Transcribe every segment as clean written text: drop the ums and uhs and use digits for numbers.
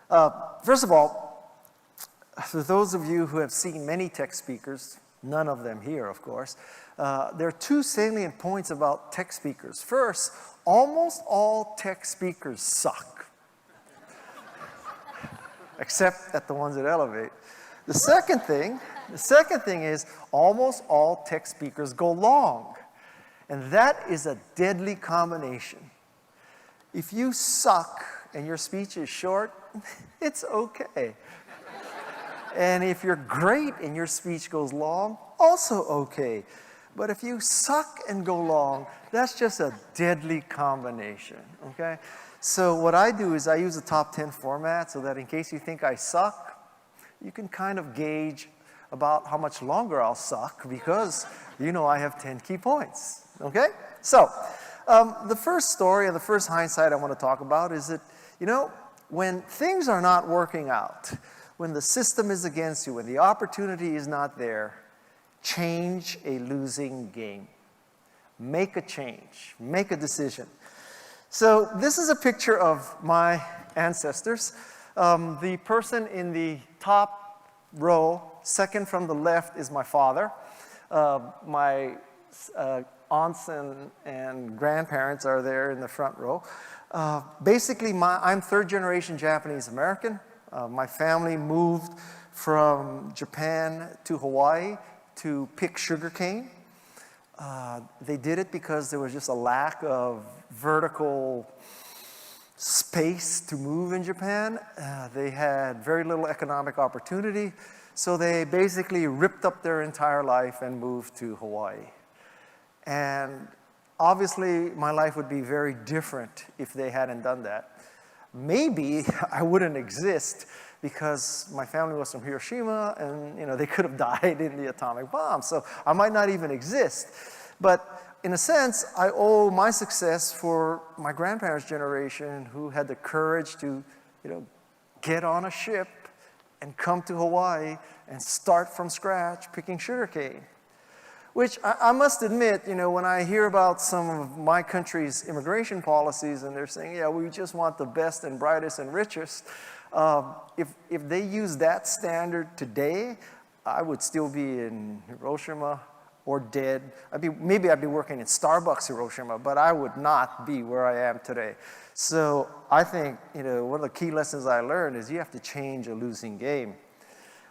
First of all, for those of you who have seen many tech speakers, none of them here, of course, there are two salient points about tech speakers. First, almost all tech speakers suck, except at the ones that elevate. The second thing is almost all tech speakers go long, and that is a deadly combination. If you suck and your speech is short, it's okay. And if you're great and your speech goes long, also okay. But if you suck and go long, that's just a deadly combination, okay? So what I do is I use the top 10 format so that in case you think I suck, you can kind of gauge about how much longer I'll suck because you know I have 10 key points, okay? So the first story and the first hindsight I want to talk about is that, you know, when things are not working out, when the system is against you, when the opportunity is not there, change a losing game. Make a change. Make a decision. So this is a picture of my ancestors. The person in the top row, second from the left, is my father. My aunts and grandparents are there in the front row. Basically, I'm third generation Japanese American. My family moved from Japan to Hawaii to pick sugarcane. They did it because there was just a lack of vertical space to move in Japan. They had very little economic opportunity, so they basically ripped up their entire life and moved to Hawaii. And obviously, my life would be very different if they hadn't done that. Maybe I wouldn't exist because my family was from Hiroshima and, you know, they could have died in the atomic bomb. So I might not even exist. But in a sense, I owe my success for my grandparents' generation who had the courage to, you know, get on a ship and come to Hawaii and start from scratch picking sugarcane. Which I must admit, you know, when I hear about some of my country's immigration policies and they're saying, yeah, we just want the best and brightest and richest, if they use that standard today, I would still be in Hiroshima or dead. Maybe I'd be working in Starbucks Hiroshima, but I would not be where I am today. So I think, you know, one of the key lessons I learned is you have to change a losing game.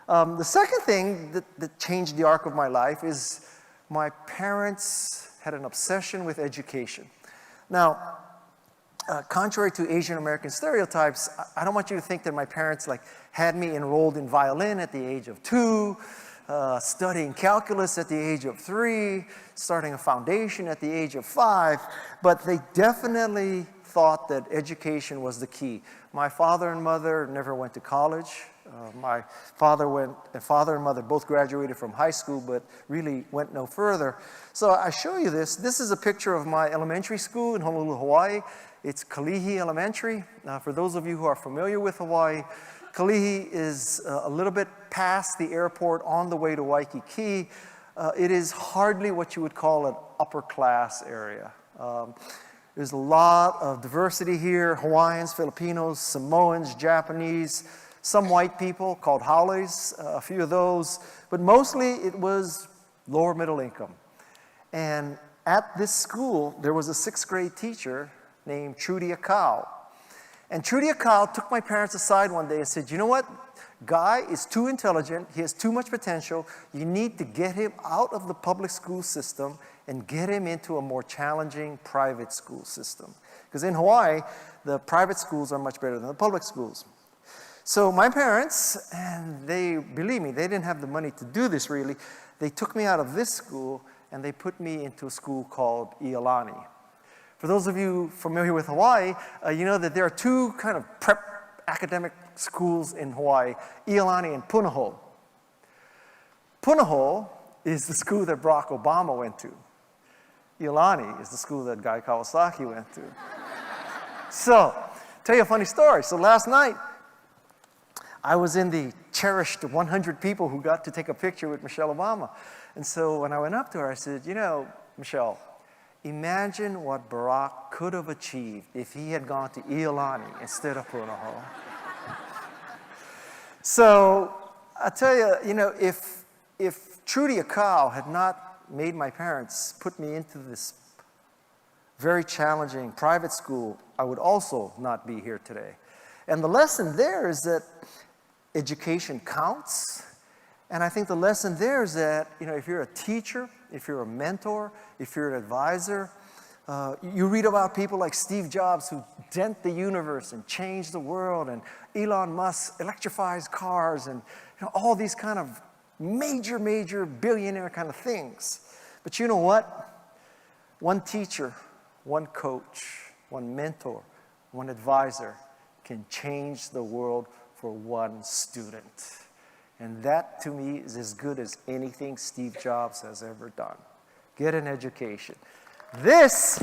The second thing that changed the arc of my life is my parents had an obsession with education. Now, contrary to Asian American stereotypes, I don't want you to think that my parents had me enrolled in violin at the age of 2, studying calculus at the age of 3, starting a foundation at the age of 5, but they definitely thought that education was the key. My father and mother never went to college. My father and mother both graduated from high school, but really went no further. So I show you this. This is a picture of my elementary school in Honolulu, Hawaii. It's Kalihi Elementary. For those of you who are familiar with Hawaii, Kalihi is a little bit past the airport on the way to Waikiki. It is hardly what you would call an upper class area. There's a lot of diversity here: Hawaiians, Filipinos, Samoans, Japanese, some white people called haoles, a few of those, but mostly it was lower middle income. And at this school, there was a 6th grade teacher named Trudy Akau. And Trudy Akau took my parents aside one day and said, you know what? Guy is too intelligent, he has too much potential, you need to get him out of the public school system and get him into a more challenging private school system. Because in Hawaii, the private schools are much better than the public schools. So my parents, and they, believe me, they didn't have the money to do this really, they took me out of this school and they put me into a school called Iolani. For those of you familiar with Hawaii, you know that there are two kind of prep academic schools in Hawaii, Iolani and Punahou. Punahou is the school that Barack Obama went to. Iolani is the school that Guy Kawasaki went to. So, tell you a funny story. So last night, I was in the cherished 100 people who got to take a picture with Michelle Obama. And so when I went up to her, I said, you know, Michelle, imagine what Barack could have achieved if he had gone to Iolani instead of Punahou. So I tell you, if Trudy Akau had not made my parents put me into this very challenging private school, I would also not be here today. And the lesson there is that education counts. And I think the lesson there is that, if you're a teacher, if you're a mentor, if you're an advisor, you read about people like Steve Jobs who dent the universe and change the world, and Elon Musk electrifies cars, and all these kind of major billionaire kind of things. But you know what? One teacher, one coach, one mentor, one advisor can change the world for one student. And that, to me, is as good as anything Steve Jobs has ever done. Get an education. This